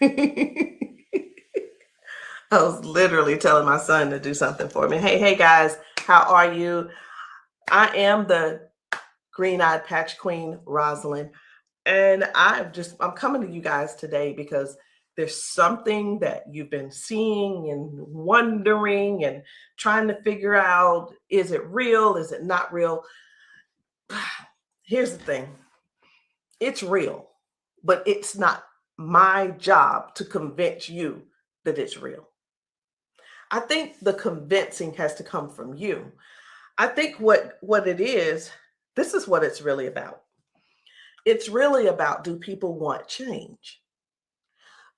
I was literally telling my son to do something for me. Hey guys, how are you? I am the green-eyed patch queen, Rosalind, and I'm coming to you guys today because there's something that you've been seeing and wondering and trying to figure out, is it real? Is it not real? Here's the thing. It's real, but it's not my job to convince you that it's real. I think the convincing has to come from you. I think what it is, this is what it's really about. It's really about, do people want change?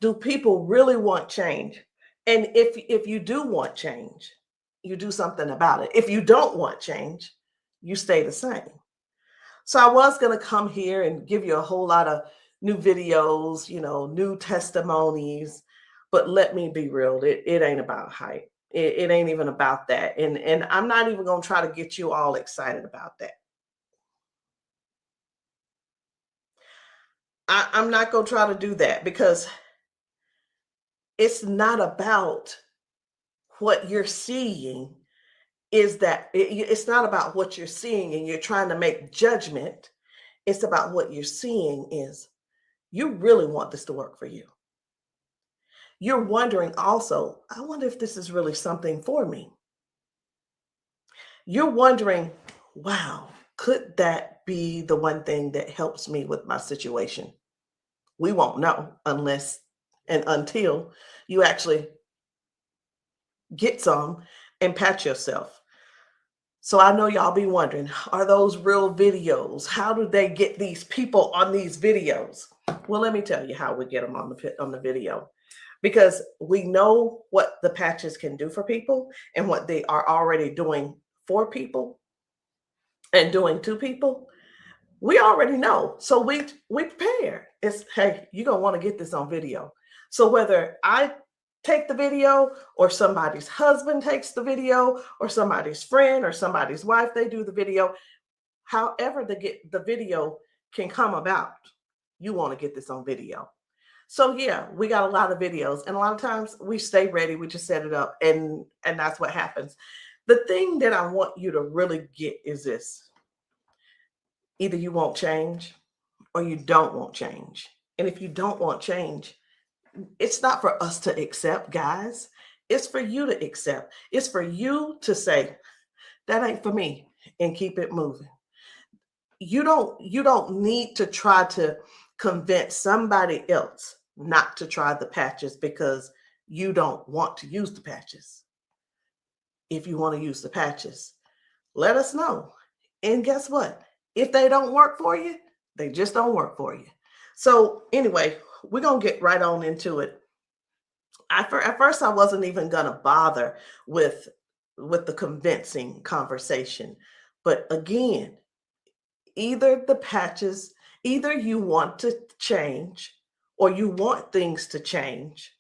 Do people really want change? And if you do want change, you do something about it. If you don't want change, you stay the same. So I was going to come here and give you a whole lot of new videos, new testimonies, but let me be real, it ain't about hype. It ain't even about that. And I'm not even going to try to get you all excited about that. I'm not going to try to do that because it's not about what you're seeing. It's not about what you're seeing and you're trying to make judgment. It's about what you're seeing is you really want this to work for you. You're wondering also, I wonder if this is really something for me. You're wondering, wow, could that be the one thing that helps me with my situation? We won't know unless and until you actually get some and pat yourself. So I know y'all be wondering, are those real videos? How do they get these people on these videos? Well, let me tell you how we get them on the video. Because we know what the patches can do for people and what they are already doing for people and doing to people. We already know. So we prepare. It's, hey, you're going to want to get this on video. So whether I take the video or somebody's husband takes the video or somebody's friend or somebody's wife, they do the video, however the video can come about, you want to get this on video. So yeah, we got a lot of videos, and a lot of times we stay ready. We just set it up, and that's what happens. The thing that I want you to really get is this: either you won't change, or you don't want change. And if you don't want change, it's not for us to accept, guys. It's for you to accept. It's for you to say, that ain't for me, and keep it moving. You don't need to try to convince somebody else not to try the patches because you don't want to use the patches. If you want to use the patches, let us know. And guess what? If they don't work for you, they just don't work for you. So anyway, we're going to get right on into it. At first, I wasn't even going to bother with the convincing conversation. But again, either the patches, either you want to change or you want things to change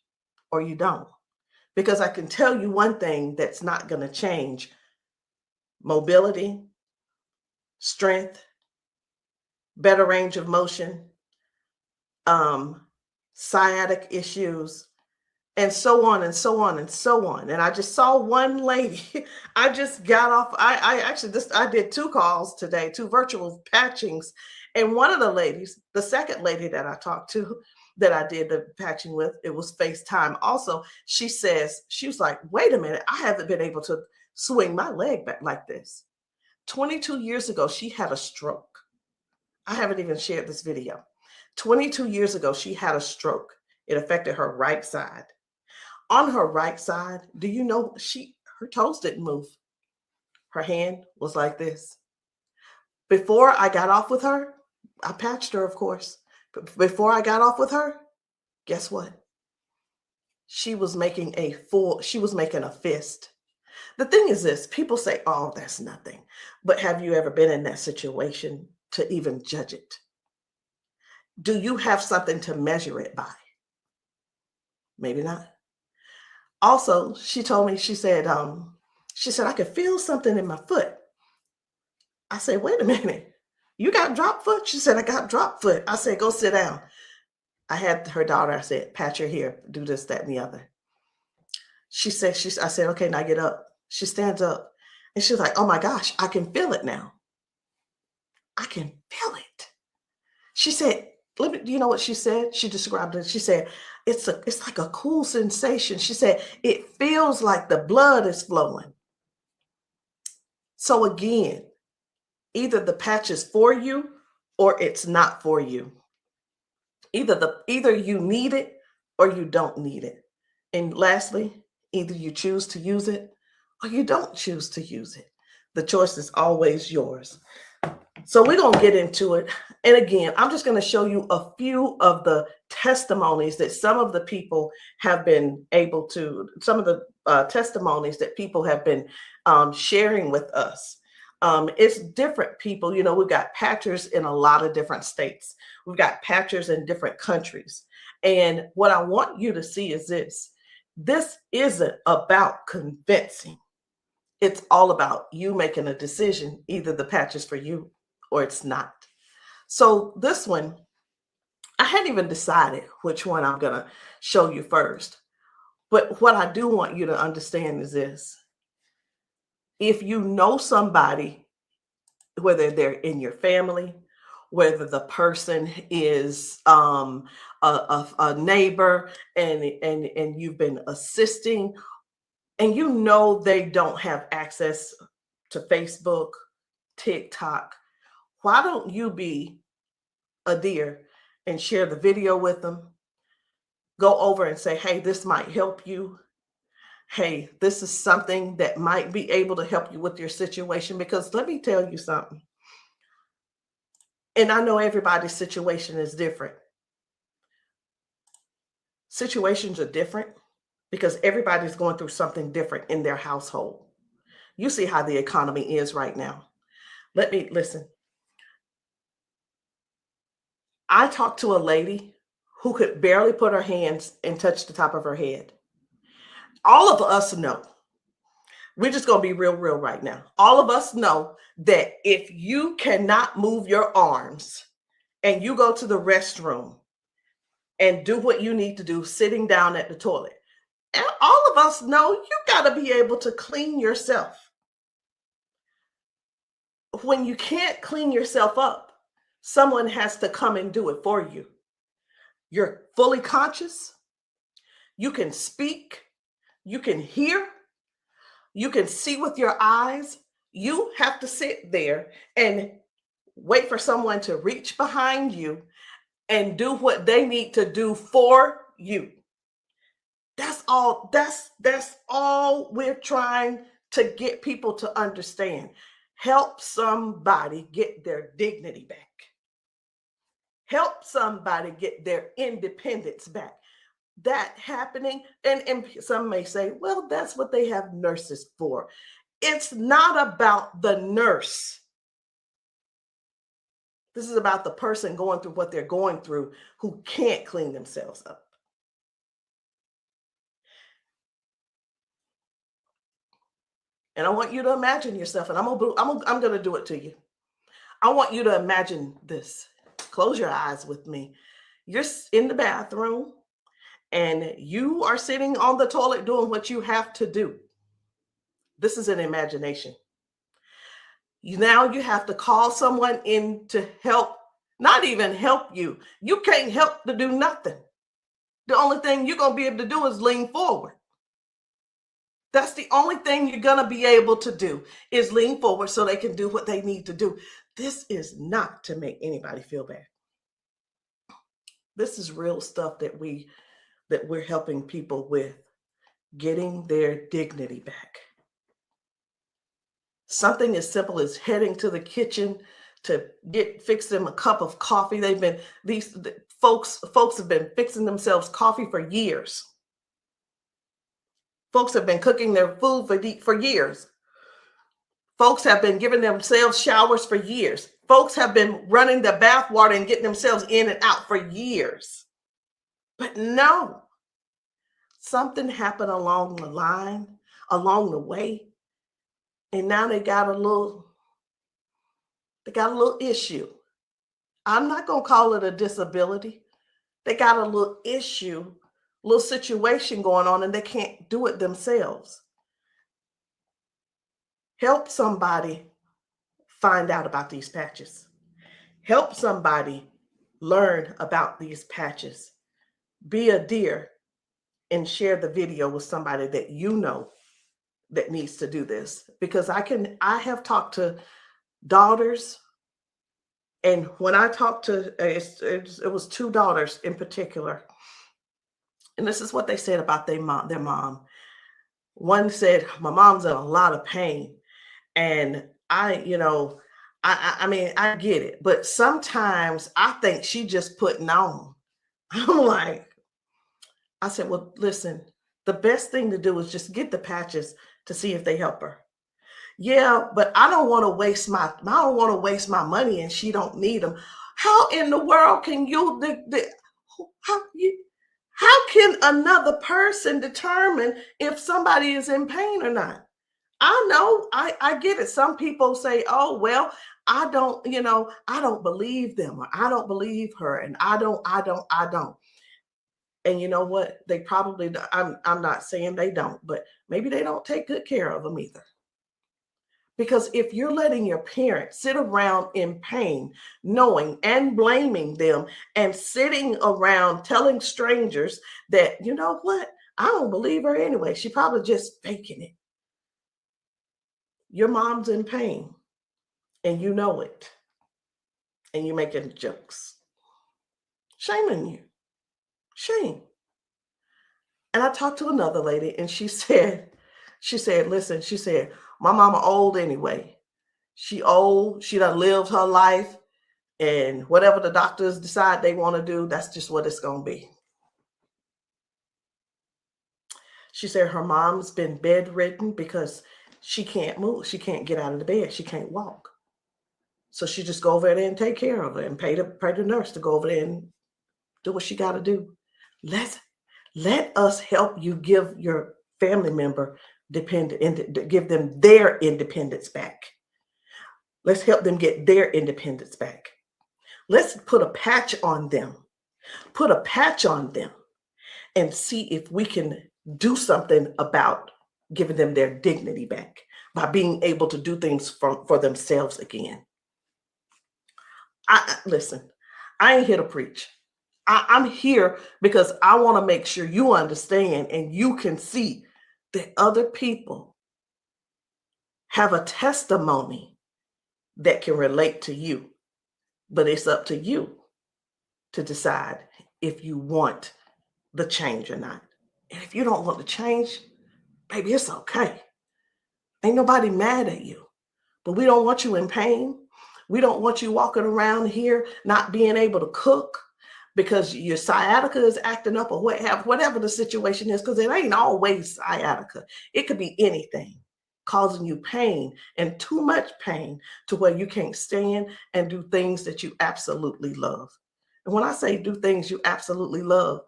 or you don't. Because I can tell you one thing that's not going to change: mobility, strength, better range of motion, sciatic issues, and so on and so on and so on. And I just saw one lady. I just got off. I did 2 calls today, 2 virtual patchings. And one of the ladies, the second lady that I talked to, that I did the patching with, it was FaceTime also. She was like, wait a minute, I haven't been able to swing my leg back like this. 22 years ago, she had a stroke. I haven't even shared this video. 22 years ago, she had a stroke. It affected her right side. On her right side, do you know her toes didn't move? Her hand was like this. Before I got off with her, I patched her, of course. But before I got off with her, guess what? She was making a fist. The thing is this: people say, oh, that's nothing. But have you ever been in that situation to even judge it? Do you have something to measure it by? Maybe not. Also, she told me, she said, I could feel something in my foot. I said, wait a minute, you got drop foot? She said, I got drop foot. I said, go sit down. I had her daughter, I said, pat your hair, do this, that, and the other. I said, okay, now get up. She stands up and she's like, oh my gosh, I can feel it now. I can feel it. She said, do you know what she said? She described it. She said, it's like a cool sensation. She said, it feels like the blood is flowing. So again, either the patch is for you or it's not for you. Either you need it or you don't need it. And lastly, either you choose to use it or you don't choose to use it. The choice is always yours. So we're going to get into it. And again, I'm just going to show you a few of the testimonies that some of the people have been able to, some of the testimonies that people have been sharing with us. It's different people. You know, we've got patchers in a lot of different states. We've got patchers in different countries. And what I want you to see is this. This isn't about convincing. It's all about you making a decision. Either the patch is for you or it's not. So this one, I hadn't even decided which one I'm going to show you first. But what I do want you to understand is this. If you know somebody, whether they're in your family, whether the person is a neighbor and you've been assisting, and you know they don't have access to Facebook, TikTok, why don't you be a dear and share the video with them? Go over and say, hey, this might help you. Hey, this is something that might be able to help you with your situation. Because let me tell you something. And I know everybody's situation is different. Situations are different because everybody's going through something different in their household. You see how the economy is right now. Listen. I talked to a lady who could barely put her hands and touch the top of her head. All of us know, we're just going to be real right now. All of us know that if you cannot move your arms and you go to the restroom and do what you need to do sitting down at the toilet, and all of us know you got to be able to clean yourself. When you can't clean yourself up, someone has to come and do it for you. You're fully conscious. You can speak. You can hear. You can see with your eyes. You have to sit there and wait for someone to reach behind you and do what they need to do for you. That's all. That's all we're trying to get people to understand. Help somebody get their dignity back. Help somebody get their independence back. That happening, and some may say, well, that's what they have nurses for. It's not about the nurse. This is about the person going through what they're going through who can't clean themselves up. And I want you to imagine yourself, and I'm going to do it to you. I want you to imagine this. Close your eyes with me. You're in the bathroom and you are sitting on the toilet doing what you have to do. This is an imagination. Now you have to call someone in to help, not even help you. You can't help to do nothing. The only thing you're going to be able to do is lean forward. That's the only thing you're going to be able to do is lean forward so they can do what they need to do. This is not to make anybody feel bad. This is real stuff that we're helping people with, getting their dignity back. Something as simple as heading to the kitchen to fix them a cup of coffee. These folks have been fixing themselves coffee for years. Folks have been cooking their food for years. Folks have been giving themselves showers for years. Folks have been running the bath water and getting themselves in and out for years. But no, something happened along the line, along the way, and now they got a little issue. I'm not going to call it a disability They got a little issue, little situation going on, and they can't do it themselves. Help somebody find out about these patches. Help somebody learn about these patches. Be a dear and share the video with somebody that you know that needs to do this. Because I have talked to daughters, and when I talked to, it was two daughters in particular, and this is what they said about their mom. One said, my mom's in a lot of pain. And I mean, I get it, but sometimes I think she just putting on. I'm like, I said, well, listen, the best thing to do is just get the patches to see if they help her. Yeah, but I don't want to waste my money and she don't need them. How in the world can how you how can another person determine if somebody is in pain or not? I know, I get it. Some people say, oh, well, I don't believe them, or I don't believe her, and I don't. And you know what? They probably, I'm not saying they don't, but maybe they don't take good care of them either. Because if you're letting your parents sit around in pain, knowing and blaming them, and sitting around telling strangers that, you know what, I don't believe her anyway, she probably just faking it. Your mom's in pain and you know it, and you're making jokes. Shame on you. Shame. And I talked to another lady and listen, she said, my mama old anyway. She old, she done lived her life, and whatever the doctors decide they want to do, that's just what it's going to be. She said her mom's been bedridden because she can't move. She can't get out of the bed. She can't walk. So she just go over there and take care of her and pay the nurse to go over there and do what she got to do. Let us help you give your family member give them their independence back. Let's help them get their independence back. Let's put a patch on them. Put a patch on them and see if we can do something about giving them their dignity back by being able to do things for themselves again. Listen, I ain't here to preach. I'm here because I want to make sure you understand and you can see that other people have a testimony that can relate to you. But it's up to you to decide if you want the change or not. And if you don't want the change, baby, it's okay. Ain't nobody mad at you. But we don't want you in pain. We don't want you walking around here not being able to cook because your sciatica is acting up, or whatever the situation is, because it ain't always sciatica. It could be anything causing you pain, and too much pain to where you can't stand and do things that you absolutely love. And when I say do things you absolutely love,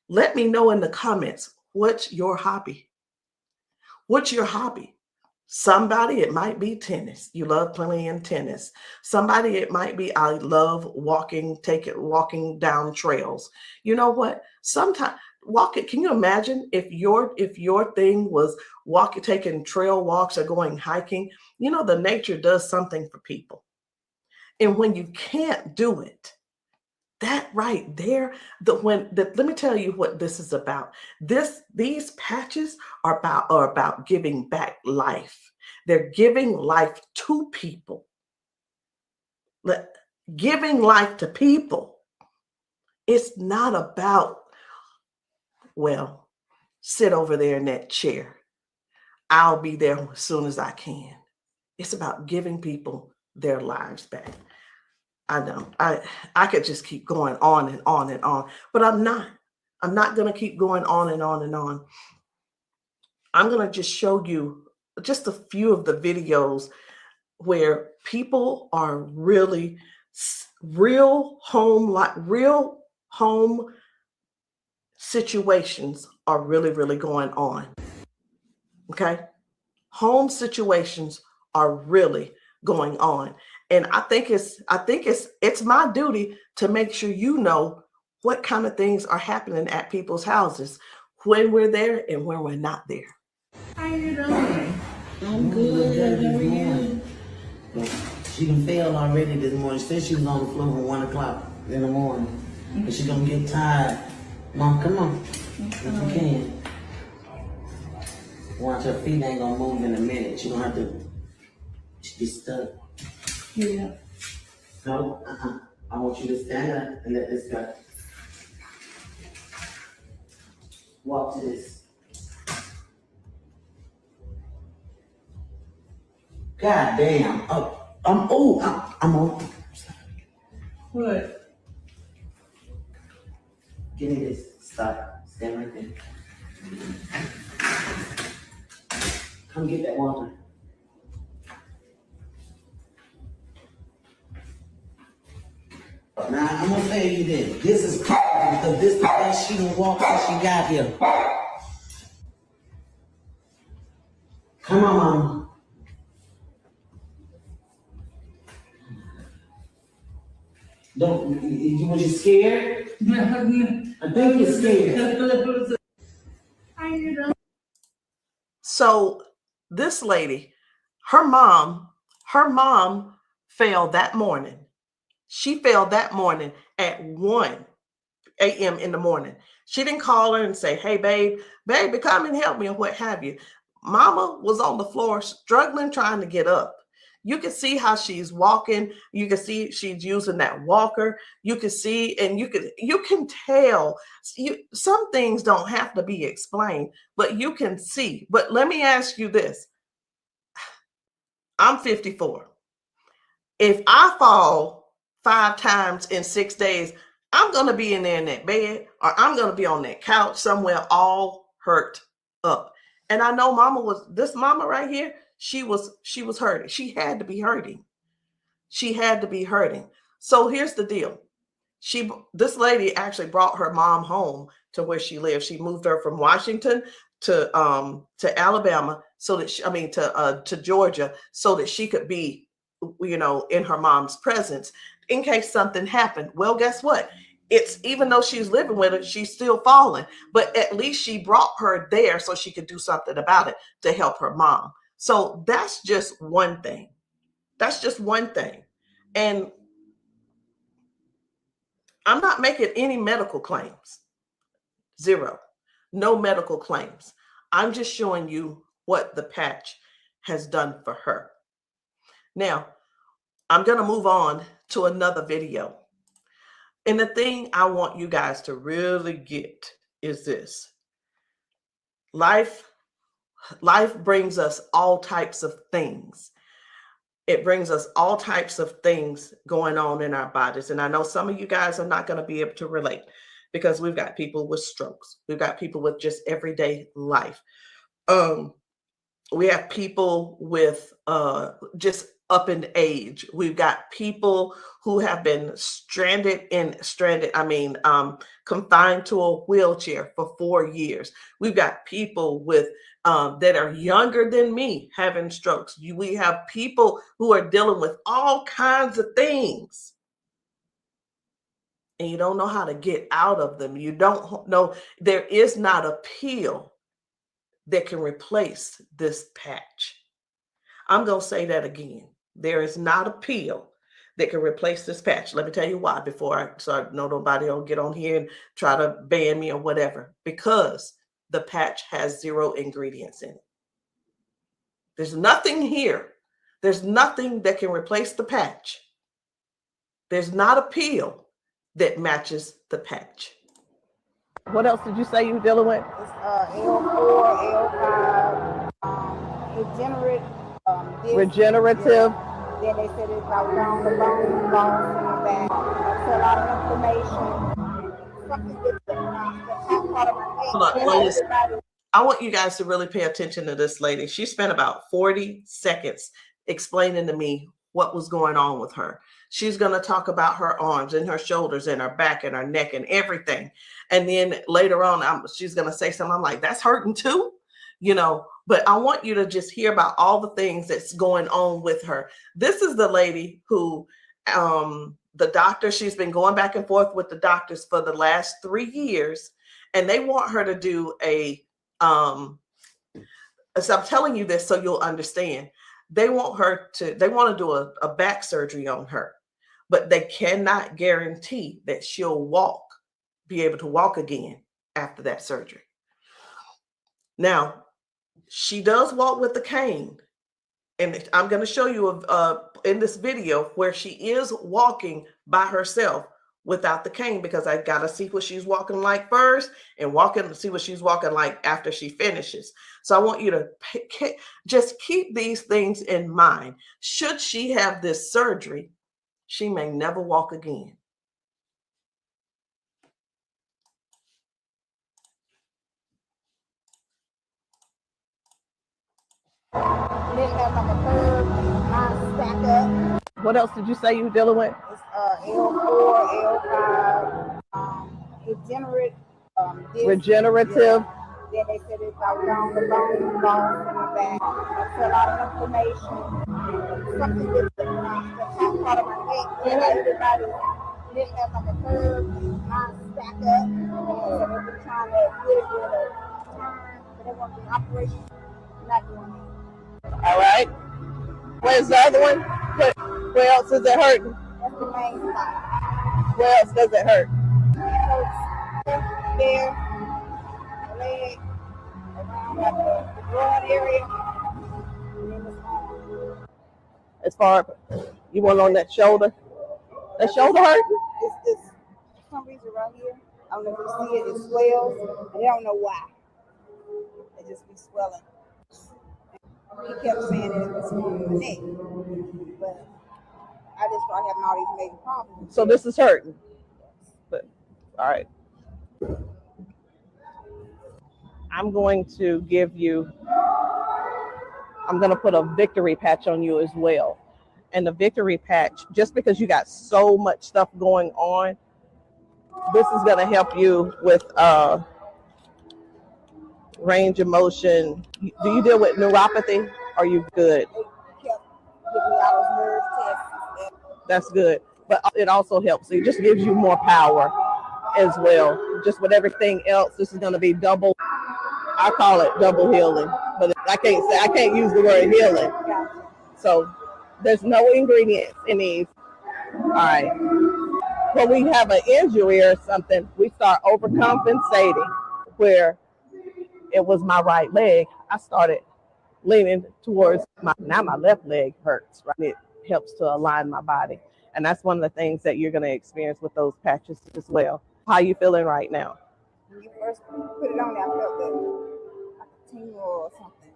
let me know in the comments, what's your hobby? What's your hobby? Somebody, it might be tennis. You love playing tennis. Somebody, it might be, I love walking down trails. You know what? Sometimes walking, can you imagine if your thing was taking trail walks or going hiking? You know, the nature does something for people. And when you can't do it, that right there, let me tell you what this is about. These patches are about giving back life. They're giving life to people. Giving life to people. It's not about, well, sit over there in that chair. I'll be there as soon as I can. It's about giving people their lives back. I know I could just keep going on and on and on, but I'm not going to keep going on and on and on. I'm going to just show you just a few of the videos where people are really real home situations are really going on. Okay? Home situations are really going on. And I think it's my duty to make sure you know what kind of things are happening at people's houses when we're there and when we're not there. How you doing? I'm good. How are you? She done failed already this morning. She said she was on the floor from 1 o'clock in the morning. But she gonna get tired. Mom, come on. If you can. Watch, her feet ain't gonna move in a minute. She gonna have to be stuck. Yeah. No, I want you to stand up and let this go. Walk to this. God damn. I'm on. What? Give me this. Stop. Stand right there. Come get that water. Now, I'm gonna tell you this. This is crap because this is the best she done walked since she got here. Come on, Mama. Was you scared? I think you're scared. How you doing? So this lady, her mom fell that morning. She fell that morning at 1 a.m. in the morning. She didn't call her and say, hey, baby, come and help me, or what have you. Mama was on the floor struggling, trying to get up. You can see how she's walking. You can see she's using that walker. You can see, and you can tell. Some things don't have to be explained, but you can see. But let me ask you this. I'm 54. If I fall 5 times in 6 days, I'm going to be in there in that bed, or I'm going to be on that couch somewhere all hurt up. And I know this mama right here, she was hurting. She had to be hurting. She had to be hurting. So here's the deal. This lady actually brought her mom home to where she lives. She moved her from Washington to Alabama to Georgia, so that she could be, in her mom's presence in case something happened. Well, guess what? It's, even though she's living with her, she's still falling, but at least she brought her there so she could do something about it to help her mom. So that's just one thing. That's just one thing. And I'm not making any medical claims. Zero. No medical claims. I'm just showing you what the patch has done for her. Now, I'm going to move on to another video. And the thing I want you guys to really get is this. Life brings us all types of things. It brings us all types of things going on in our bodies. And I know some of you guys are not going to be able to relate, because we've got people with strokes. We've got people with just everyday life. We have people with just up in age. We've got people who have been confined to a wheelchair for 4 years. We've got people with that are younger than me having strokes. We have people who are dealing with all kinds of things, and you don't know how to get out of them. You don't know. There is not a pill that can replace this patch. I'm going to say that again. There is not a pill that can replace this patch. Let me tell you why, so I know nobody will get on here and try to ban me or whatever. Because the patch has 0 ingredients in it. There's nothing here. There's nothing that can replace the patch. There's not a pill that matches the patch. What else did you say you were dealing with? It's L4, L5, regenerative. Then they said it's about down the bone, loss in the back. That's a lot of inflammation. Something that's part of my head. I want you guys to really pay attention to this lady. She spent about 40 seconds explaining to me what was going on with her. She's going to talk about her arms and her shoulders and her back and her neck and everything. And then later on, she's going to say something. I'm like, that's hurting too, but I want you to just hear about all the things that's going on with her. This is the lady who the doctor, she's been going back and forth with the doctors for the last 3 years, and they want her to do a so I'm telling you this so you'll understand. They want to do a back surgery on her, but they cannot guarantee that she'll be able to walk again after that surgery. Now, she does walk with the cane, and I'm going to show you in this video where she is walking by herself without the cane, because I got to see what she's walking like first and see what she's walking like after she finishes. So I want you to just keep these things in mind. Should she have this surgery, she may never walk again. What else did you say you were dealing with? It's L4, L5, regenerative. Yeah. Then they said it's out down the bone back. That's a lot of inflammation. Something with the top part of my neck. Everybody didn't have like a curve, mine stack up. So they've been trying to get it with a turn, but they want the operation. Not doing it. All right. Where's the other one? Where else is it hurting? That's the main spot. Where else does it hurt? It hurts there, leg, around like the broad area, and then it's on. As far you want on that shoulder? That shoulder hurt? It's this, for some reason right here. I don't know if you see it, it swells, and they don't know why. It just be swelling. He kept saying that it was on the neck, but I just started having all these major problems. So this is hurting. But, all right. I'm going to put a victory patch on you as well. And the victory patch, just because you got so much stuff going on, this is going to help you with range of motion. Do you deal with neuropathy? Are you good? They kept giving me all those nerve tests. That's good. But it also helps. It just gives you more power as well. Just with everything else, this is going to be double. I call it double healing, but I can't use the word healing. So there's no ingredients in these. All right. When we have an injury or something, we start overcompensating. Where it was my right leg, I started leaning towards now my left leg hurts, right? It helps to align my body. And that's one of the things that you're going to experience with those patches as well. How are you feeling right now? When you first put it on, I felt like a tingle or something.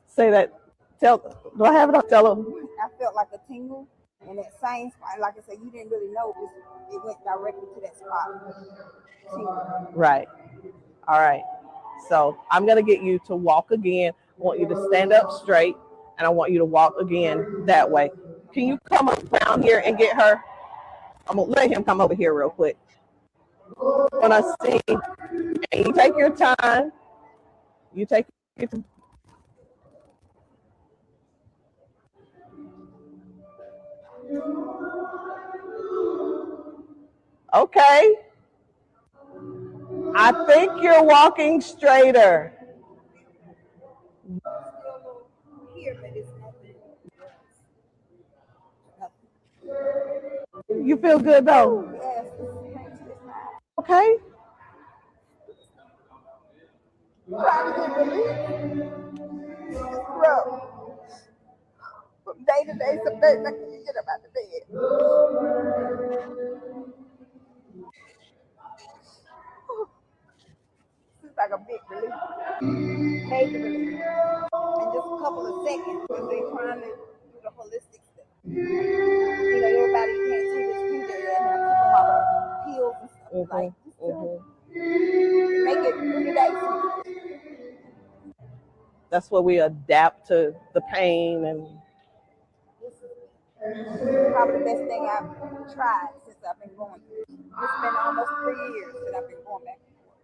Say that. Do I have it up? Tell them. I felt like a tingle, and that same spot, like I said, you didn't really know it went directly to that spot. Tingle. Right. All right. So I'm going to get you to walk again. I want you to stand up straight, and I want you to walk again that way. Can you come up down here and get her? I'm going to let him come over here real quick. When I sing, and you take your time. You take your time. Okay. I think you're walking straighter. You feel good though? Okay. From day to day, some days I can't get up out of bed. It's like a big relief, major relief, in just a couple of seconds because they're trying to do the holistic stuff. You know, everybody can't see this finger yet, and I keep them all peels and stuff like make it 3 days. That's where we adapt to the pain, and this is probably the best thing I've tried since I've been going through. It's been almost 3 years that I've been going back and forth,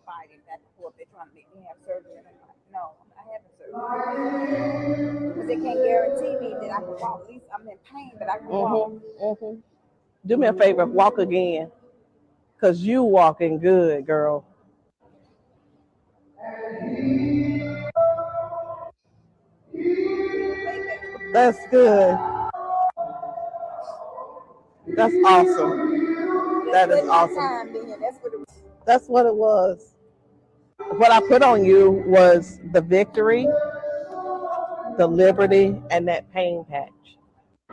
fighting back and forth. They're trying to make me have surgery, and I'm like, no, I haven't surgery because they can't guarantee me that I can walk. At least I'm in pain, but I can walk. Do me a favor, walk again, because you walking good, girl. That's good. That's awesome. That is awesome. That's what it was. What I put on you was the victory, the liberty, and that pain patch.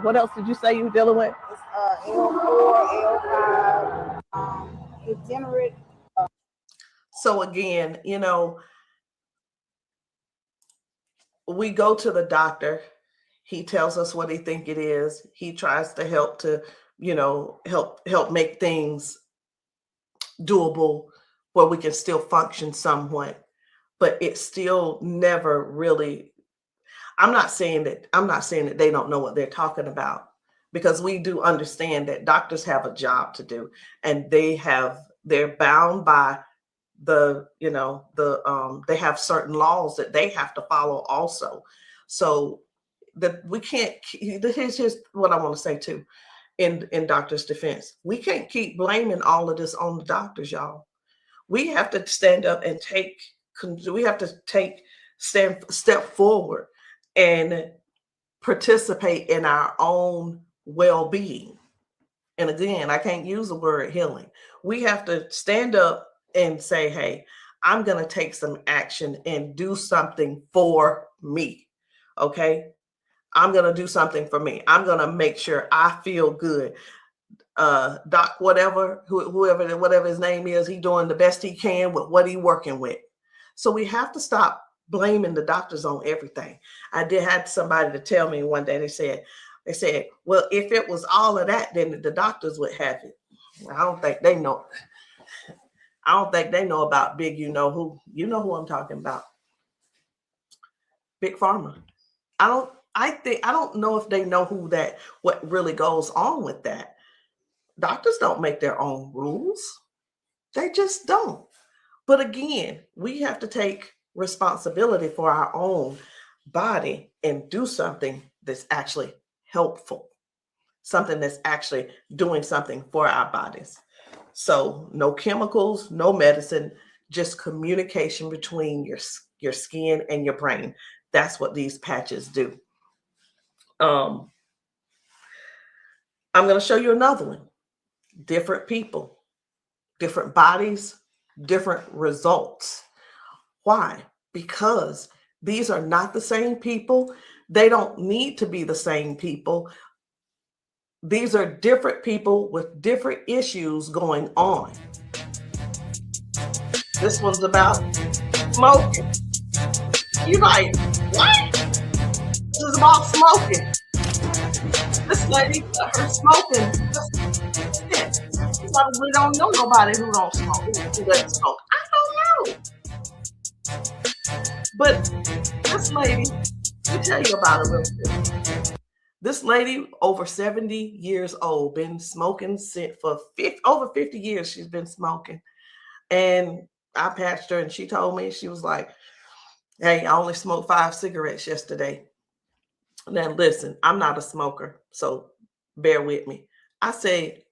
What else did you say you were dealing with? It's L4, L5, degenerate. So again, we go to the doctor. He tells us what he think it is. He tries to help to, help make things doable where we can still function somewhat. But it's still never really. I'm not saying that they don't know what they're talking about, because we do understand that doctors have a job to do, and they're bound by they have certain laws that they have to follow also. So that we can't. Here's what I want to say too, in doctors' defense, we can't keep blaming all of this on the doctors, y'all. We have to stand up and step forward and participate in our own well-being. And again, I can't use the word healing. We have to stand up and say, hey, I'm going to take some action and do something for me. Okay. I'm going to do something for me. I'm going to make sure I feel good. Doc, whatever his name is, he doing the best he can with what he working with. So we have to stop blaming the doctors on everything. I had somebody to tell me one day, they said, well, if it was all of that, then the doctors would have it. I don't think they know about big, you know who I'm talking about. Big Pharma. I don't know if they know what really goes on with that. Doctors don't make their own rules. They just don't. But again, we have to take responsibility for our own body and do something that's actually helpful, something that's actually doing something for our bodies. So no chemicals, no medicine, just communication between your skin and your brain. That's what these patches do. I'm going to show you another one. Different people, different bodies, different results. Why? Because these are not the same people. They don't need to be the same people. These are different people with different issues going on. This one's about smoking. You're like, what? This is about smoking. This lady, her smoking. You probably don't know nobody who don't smoke, who doesn't smoke. I don't know. But this lady, let me tell you about her real quick. This lady, over 70 years old, been smoking for over 50 years. She's been smoking. And I patched her, and she told me, she was like, hey, I only smoked 5 cigarettes yesterday. Now, listen, I'm not a smoker, so bear with me. I said,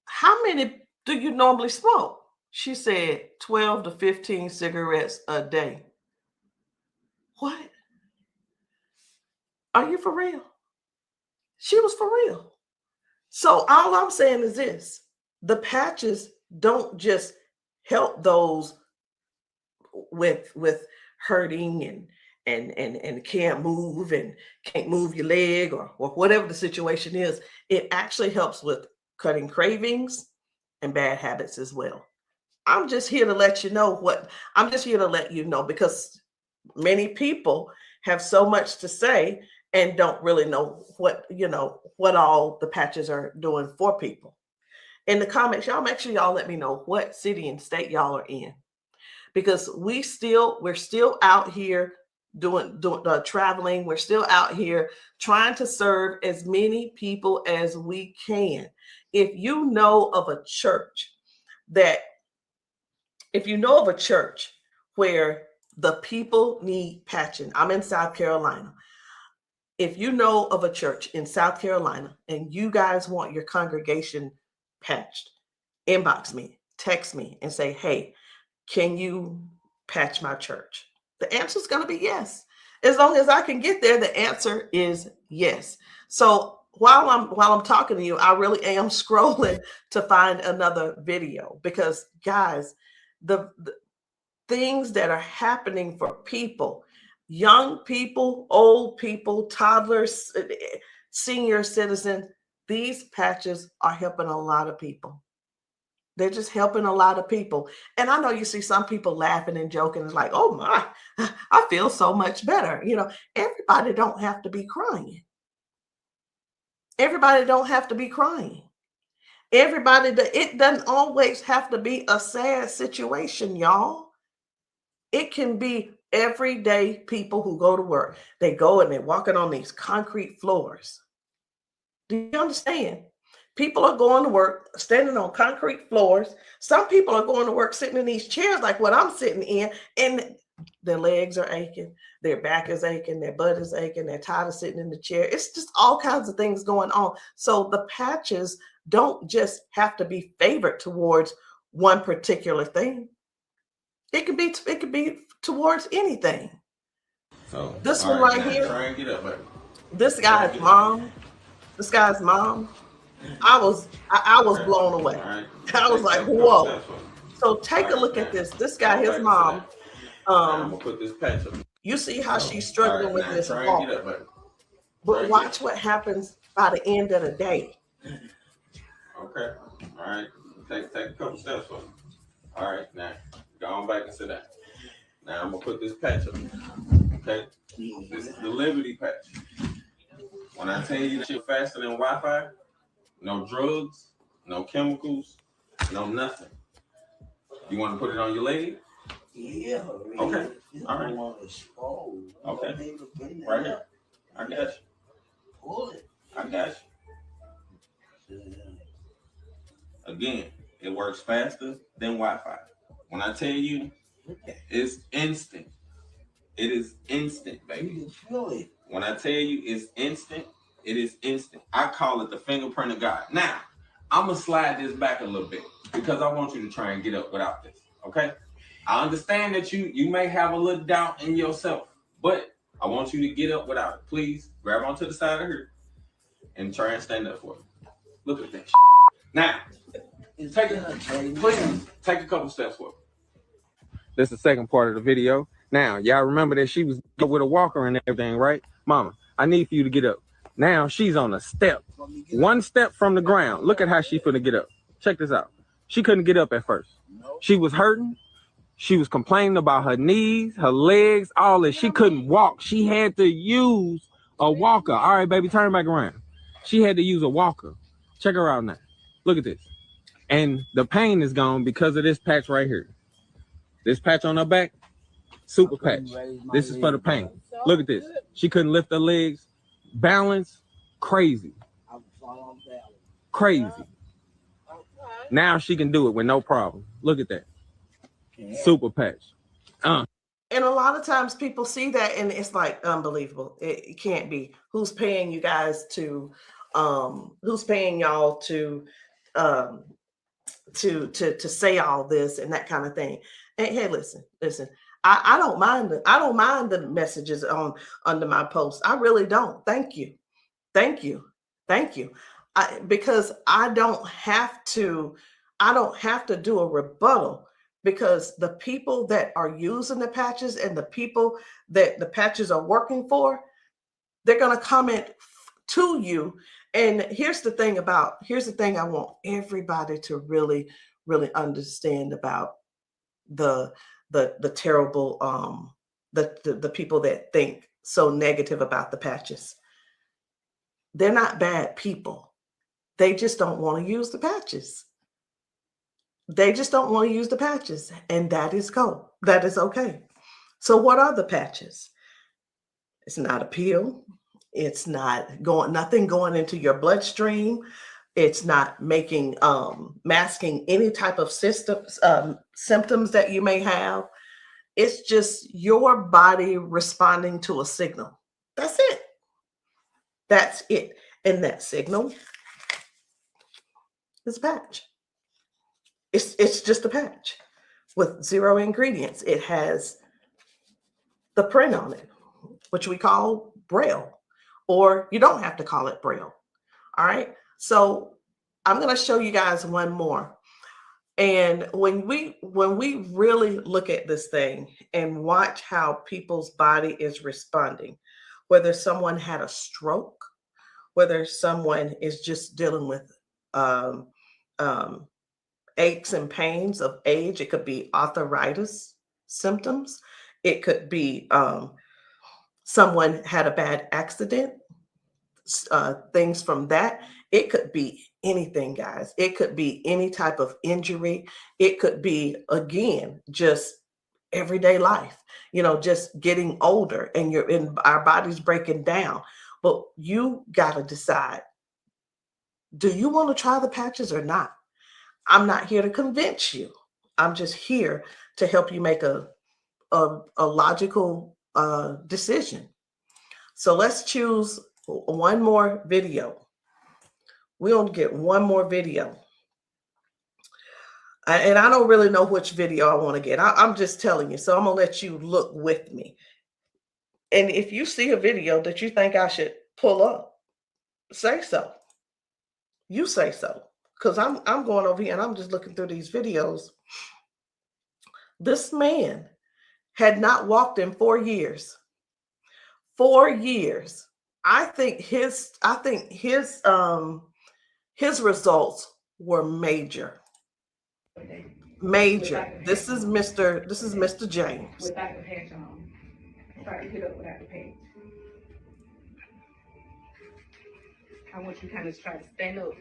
how many do you normally smoke? She said 12 to 15 cigarettes a day. What? Are you for real? She was for real. So all I'm saying is this: the patches don't just help those with hurting and can't move and can't move your leg or whatever the situation is. It actually helps with cutting cravings and bad habits as well. I'm just here to let you know because many people have so much to say and don't really know what all the patches are doing for people. In the comments, y'all make sure y'all let me know what city and state y'all are in, because we're still out here doing traveling. We're still out here trying to serve as many people as we can. If you know of a church where the people need patching, I'm in South Carolina. if you know of a church in South Carolina and you guys want your congregation patched, inbox me, text me, and say, hey, can you patch my church? The answer is going to be yes. As long as I can get there, the answer is yes. So while I'm talking to you, I really am scrolling to find another video, because guys, the things that are happening for people, young people, old people, toddlers, senior citizens, these patches are helping a lot of people. They're just helping a lot of people. And I know you see some people laughing and joking. It's like, oh my, I feel so much better. You know, everybody don't have to be crying. Everybody don't have to be crying. It doesn't always have to be a sad situation, y'all. It can be everyday people who go to work. They go and they're walking on these concrete floors. Do you understand? People are going to work standing on concrete floors. Some people are going to work sitting in these chairs like what I'm sitting in, and their legs are aching, their back is aching, their butt is aching, they're tired of sitting in the chair. It's just all kinds of things going on. So the patches don't just have to be favored towards one particular thing. It could be towards anything. So this one right here, try and get up, baby. This guy's mom, I was blown away. Right. I was like, whoa. So take a look at this. This guy, his mom, I'm gonna put this patch up. you see how she's struggling with this try walk. and get up, baby. But watch what happens by the end of the day. Okay. All right. Take a couple steps for me. All right. Now go on back and sit down. Now I'm gonna put this patch up. Okay. This is the Liberty patch. When I tell you that you're faster than Wi-Fi, no drugs, no chemicals, no nothing. You want to put it on your leg? Yeah. Okay. All right. Okay. Right here. I got you. Pull it. I got you. Again, it works faster than Wi-Fi. When I tell you, it's instant. It is instant, baby. You can feel it. When I tell you it's instant, it is instant. I call it the fingerprint of God. Now, I'm going to slide this back a little bit because I want you to try and get up without this, okay? I understand that you may have a little doubt in yourself, but I want you to get up without it. Please grab onto the side of her and try and stand up for me. Look at that shit. Now, please take a couple steps forward. This is the second part of the video. Now, y'all remember that she was with a walker and everything, right? Mama, I need for you to get up. Now she's on a step. One step from the ground. Look at how she's finna get up. Check this out. She couldn't get up at first. She was hurting. She was complaining about her knees, her legs, all that. She couldn't walk. She had to use a walker. All right, baby, turn back around. She had to use a walker. Check her out now. Look at this. And the pain is gone because of this patch right here. This patch on her back, super patch. This is for the pain. Look at this. She couldn't lift her legs. Balance, crazy. Crazy. Now she can do it with no problem. Look at that. Super patch. And a lot of times people see that and it's like unbelievable. It can't be. Who's paying you guys to who's paying y'all to say all this and that kind of thing. And hey, listen. I don't mind the messages under my post. I really don't. Thank you. Because I don't have to do a rebuttal, because the people that are using the patches and the people that the patches are working for, they're going to comment to you. And here's the thing I want everybody to really, really understand about the terrible, the people that think so negative about the patches. They're not bad people. They just don't want to use the patches. And that is cool. That is okay. So what are the patches? It's not a pill. It's not nothing going into your bloodstream. It's not masking any type of symptoms that you may have. It's just your body responding to a signal. That's it. That's it. And that signal is a patch. It's just a patch with 0 ingredients. It has the print on it, which we call Braille, or you don't have to call it Braille. All right. So I'm going to show you guys one more. And when we really look at this thing and watch how people's body is responding, whether someone had a stroke, whether someone is just dealing with aches and pains of age, it could be arthritis symptoms, it could be someone had a bad accident, things from that. It could be anything, guys. It could be any type of injury. It could be, again, just everyday life, just getting older and our body's breaking down. But you got to decide, do you want to try the patches or not? I'm not here to convince you. I'm just here to help you make a logical decision. So let's choose one more video. We're going to get one more video. And I don't really know which video I want to get. I'm just telling you. So I'm going to let you look with me. And if you see a video that you think I should pull up, say so. You say so. Because I'm going over here and I'm just looking through these videos. This man had not walked in 4 years. 4 years. I think his results were major. Major. This is Mr. James. Without the patch on. Try to get up without the patch. I want you to kind of try to stand up.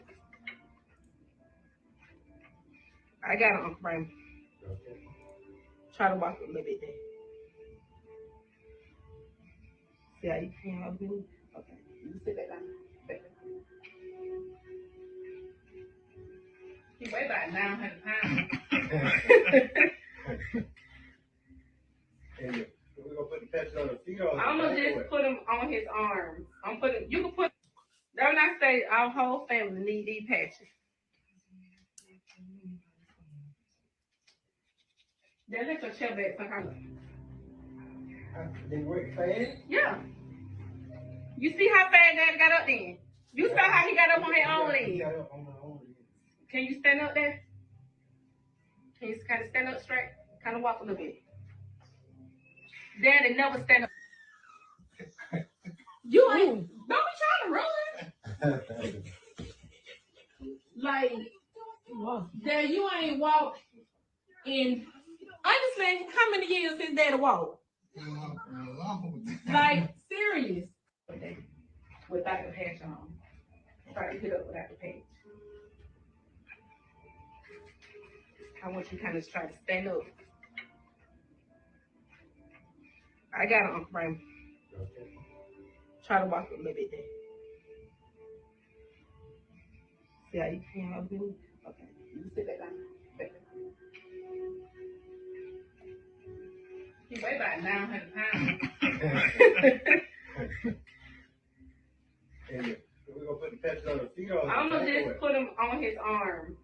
I got an Uncle Brian. Try to walk a little bit there. See how you can up here? Okay. You sit back down. Back down. He weigh about 900 pounds. And we're gonna put the patches on the feet or I'm gonna just put them on his arms. You can put, that when I say our whole family need these patches. Then let your chair back somehow. They work fast? Yeah. You see how fast Dad got up then? You saw how he got up on his own leg. Can you stand up there? Can you kind of stand up straight? Kind of walk a little bit. Daddy never stand up. You ain't, don't be trying to run. Like, Dad, you ain't walked in, honestly, how many years since Daddy walked? Like, serious. Without the patch on. Try to get up without the patch. I want you to kind of try to stand up. I got an Uncle Brian. Try to walk a little bit there. See how you can up here? Okay. You sit back down. Back down. He weigh about 900 pounds. And we're gonna put the patches on the feet or I'm gonna just put them on his arm.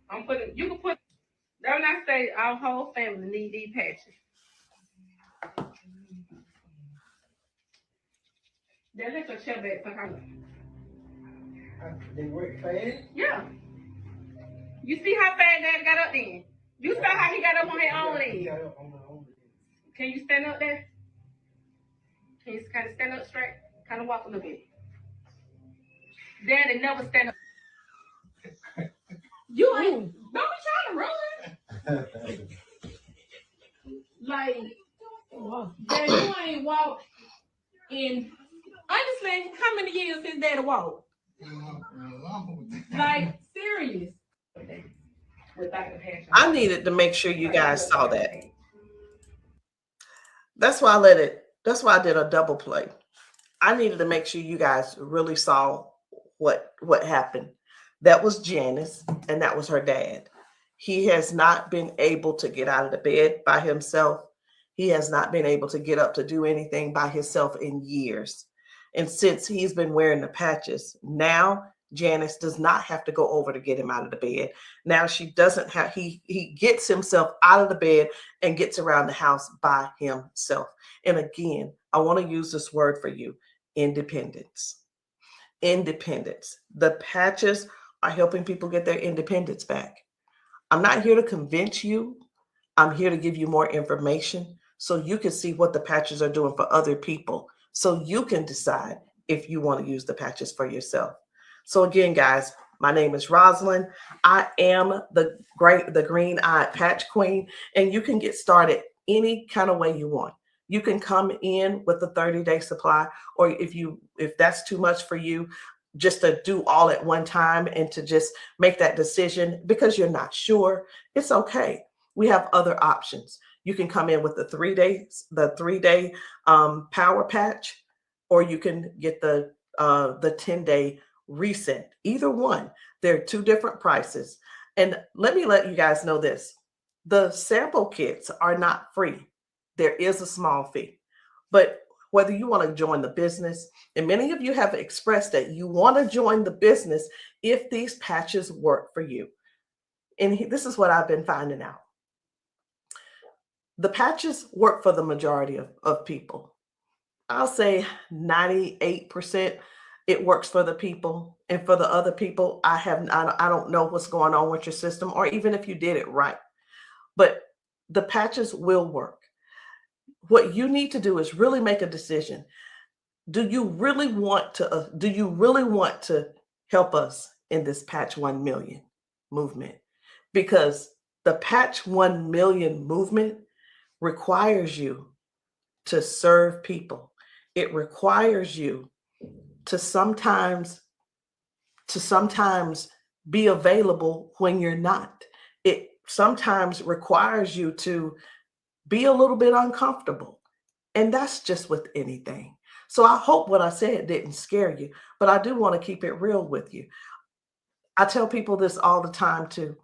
You can put, that when I say our whole family need these patches. Then let your chair back somehow. They work fast? Yeah. You see how fast Daddy got up then? You saw how he got up on his own leg. Can you stand up there? Can you kind of stand up straight? Kind of walk a little bit. Daddy never stand up. You ain't, don't be trying to run. Like, Daddy, you ain't walked in, honestly, how many years since Daddy walked? Like, serious. Without the patch on. I needed to make sure you guys saw that. That's why I did a double play. I needed to make sure you guys really saw what happened. That was Janice, and that was her dad. He has not been able to get out of the bed by himself. He has not been able to get up to do anything by himself in years. And since he's been wearing the patches, now Janice does not have to go over to get him out of the bed. Now she doesn't have, he gets himself out of the bed and gets around the house by himself. And again, I want to use this word for you, independence. Independence. The patches are helping people get their independence back. I'm not here to convince you. I'm here to give you more information so you can see what the patches are doing for other people, so you can decide if you want to use the patches for yourself. So again, guys, my name is Rosalind. I am the green-eyed patch queen, and you can get started any kind of way you want. You can come in with a 30-day supply, or if that's too much for you, just to do all at one time and to just make that decision because you're not sure, it's okay. We have other options. You can come in with the 3-day power patch, or you can get the 10-day reset. Either one. There are 2 different prices. And let me let you guys know this. The sample kits are not free. There is a small fee. But whether you want to join the business, and many of you have expressed that you want to join the business if these patches work for you. And this is what I've been finding out. The patches work for the majority of people. I'll say 98% it works for the people. And for the other people, I don't know what's going on with your system, or even if you did it right. But the patches will work. What you need to do is really make a decision. Do you really want to help us in this Patch 1 Million movement? Because the Patch 1 Million movement requires you to serve people. It requires you to sometimes be available when you're not. It sometimes requires you to be a little bit uncomfortable. And that's just with anything. So I hope what I said didn't scare you, but I do want to keep it real with you. I tell people this all the time too.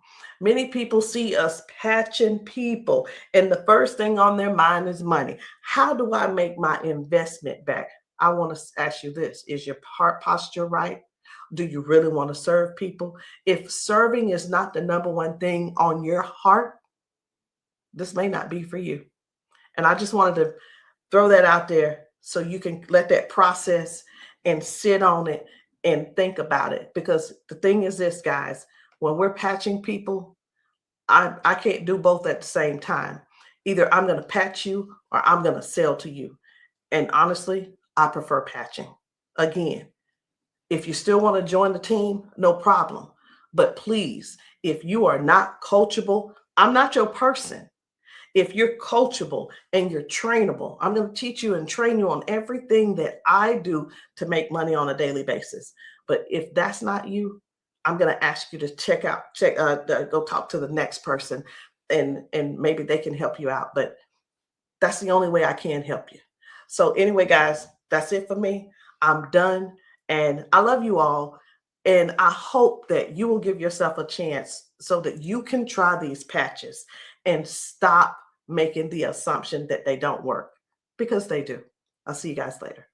Many people see us patching people, and the first thing on their mind is money. How do I make my investment back? I want to ask you this. Is your heart posture right? Do you really want to serve people? If serving is not the number one thing on your heart, this may not be for you. And I just wanted to throw that out there so you can let that process and sit on it and think about it. Because the thing is this, guys, when we're patching people, I can't do both at the same time. Either I'm going to patch you or I'm going to sell to you. And honestly, I prefer patching. Again, if you still want to join the team, no problem. But please, if you are not coachable, I'm not your person. If you're coachable and you're trainable, I'm going to teach you and train you on everything that I do to make money on a daily basis. But if that's not you, I'm going to ask you to go talk to the next person, and maybe they can help you out. But that's the only way I can help you. So anyway, guys, that's it for me. I'm done. And I love you all. And I hope that you will give yourself a chance so that you can try these patches and stop making the assumption that they don't work, because they do. I'll see you guys later.